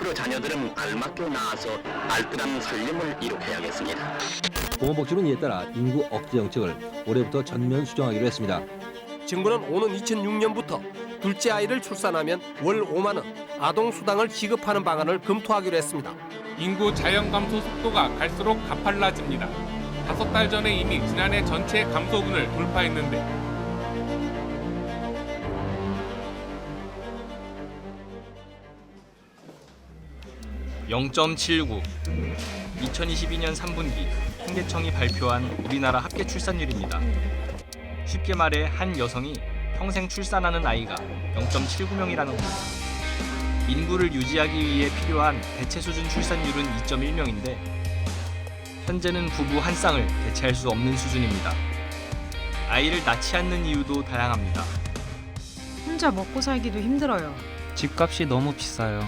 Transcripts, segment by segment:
앞으로 자녀들은 알맞게 낳아서 알뜰한 살림을 이룩해야겠습니다. 보건복지부는 이에 따라 인구 억제 정책을 올해부터 전면 수정하기로 했습니다. 정부는 오는 2006년부터 둘째 아이를 출산하면 월 5만 원 아동수당을 지급하는 방안을 검토하기로 했습니다. 인구 자연 감소 속도가 갈수록 가팔라집니다. 5달 전에 이미 지난해 전체 감소분을 돌파했는데 0.79. 2022년 3분기 통계청이 발표한 우리나라 합계 출산율입니다. 쉽게 말해 한 여성이 평생 출산하는 아이가 0.79명이라는 겁니다. 인구를 유지하기 위해 필요한 대체 수준 출산율은 2.1명인데 현재는 부부 한 쌍을 대체할 수 없는 수준입니다. 아이를 낳지 않는 이유도 다양합니다. 혼자 먹고 살기도 힘들어요. 집값이 너무 비싸요.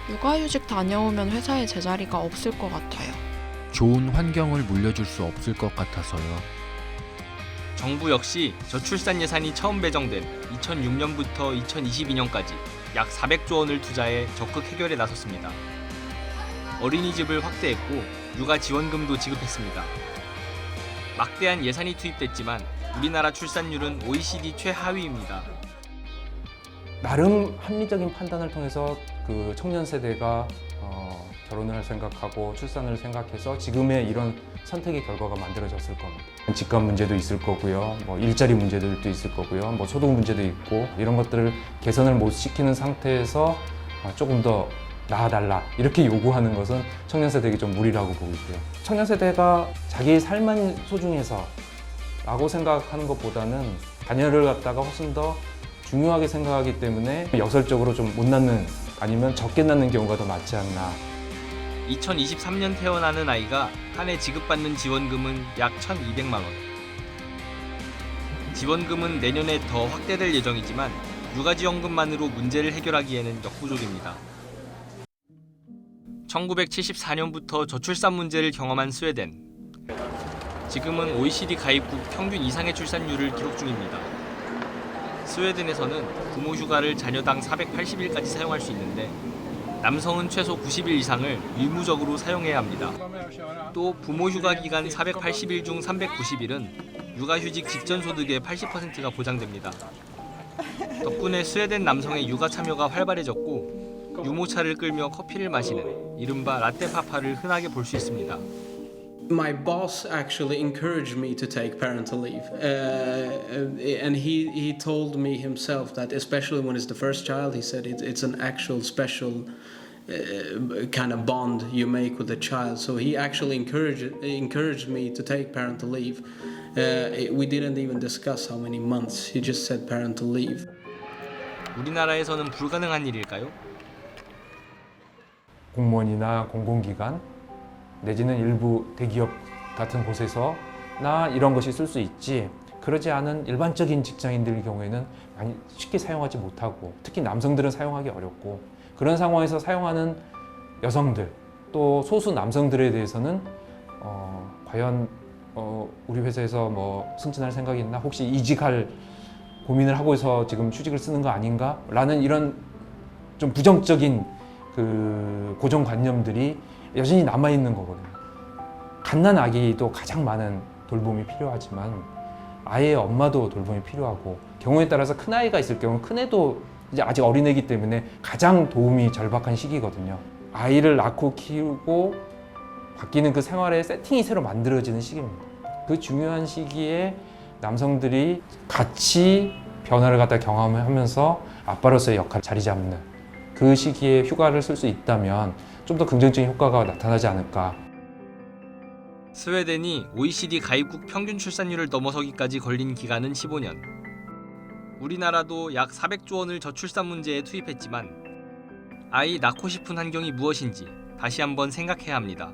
육아휴직 다녀오면 회사에 제자리가 없을 것 같아요. 좋은 환경을 물려줄 수 없을 것 같아서요. 정부 역시 저출산 예산이 처음 배정된 2006년부터 2022년까지 약 400조 원을 투자해 적극 해결에 나섰습니다. 어린이집을 확대했고 육아 지원금도 지급했습니다. 막대한 예산이 투입됐지만 우리나라 출산율은 OECD 최하위입니다. 나름 합리적인 판단을 통해서 그 청년 세대가 결혼을 생각하고 출산을 생각해서 지금의 이런 선택의 결과가 만들어졌을 겁니다. 집값 문제도 있을 거고요, 뭐 일자리 문제들도 있을 거고요, 뭐 소득 문제도 있고 이런 것들을 개선을 못 시키는 상태에서 조금 더 나아달라 이렇게 요구하는 것은 청년 세대에게 좀 무리라고 보고 있고요. 청년 세대가 자기의 삶만 소중해서 라고 생각하는 것보다는 자녀를 갖다가 훨씬 더 중요하게 생각하기 때문에 역설적으로 좀 못 낳는 아니면 적게 낳는 경우가 더 많지 않나. 2023년 태어나는 아이가 한 해 지급받는 지원금은 약 1,200만 원. 지원금은 내년에 더 확대될 예정이지만 육아지원금만으로 문제를 해결하기에는 역부족입니다. 1974년부터 저출산 문제를 경험한 스웨덴. 지금은 OECD 가입국 평균 이상의 출산율을 기록 중입니다. 스웨덴에서는 부모 휴가를 자녀당 480일까지 사용할 수 있는데 남성은 최소 90일 이상을 의무적으로 사용해야 합니다. 또 부모 휴가 기간 480일 중 390일은 육아휴직 직전 소득의 80%가 보장됩니다. 덕분에 스웨덴 남성의 육아 참여가 활발해졌고 유모차를 끌며 커피를 마시는 이른바 라떼파파를 흔하게 볼 수 있습니다. My boss actually encouraged me to take parental leave, and he told me himself that especially when it's the first child, he said it's an actual special kind of bond you make with the child. So he actually encouraged me to take parental leave. We didn't even discuss how many months. He just said parental leave. 우리나라에서는 불가능한 일일까요? 공무원이나 공공기관 내지는 일부 대기업 같은 곳에서 나 이런 것이 쓸 수 있지, 그러지 않은 일반적인 직장인들 경우에는 많이 쉽게 사용하지 못하고 특히 남성들은 사용하기 어렵고 그런 상황에서 사용하는 여성들 또 소수 남성들에 대해서는 과연 우리 회사에서 뭐 승진할 생각이 있나, 혹시 이직할 고민을 하고 있어 지금 휴직을 쓰는 거 아닌가 라는 이런 좀 부정적인 그 고정관념들이 여전히 남아있는 거거든요. 갓난 아기도 가장 많은 돌봄이 필요하지만 아이의 엄마도 돌봄이 필요하고 경우에 따라서 큰아이가 있을 경우 큰애도 이제 아직 어린애이기 때문에 가장 도움이 절박한 시기거든요. 아이를 낳고 키우고 바뀌는 그 생활의 세팅이 새로 만들어지는 시기입니다. 그 중요한 시기에 남성들이 같이 변화를 갖다 경험하면서 아빠로서의 역할을 자리 잡는 그 시기에 휴가를 쓸 수 있다면 좀 더 긍정적인 효과가 나타나지 않을까. 스웨덴이 OECD 가입국 평균 출산율을 넘어서기까지 걸린 기간은 15년. 우리나라도 약 400조 원을 저출산 문제에 투입했지만 아이 낳고 싶은 환경이 무엇인지 다시 한번 생각해야 합니다.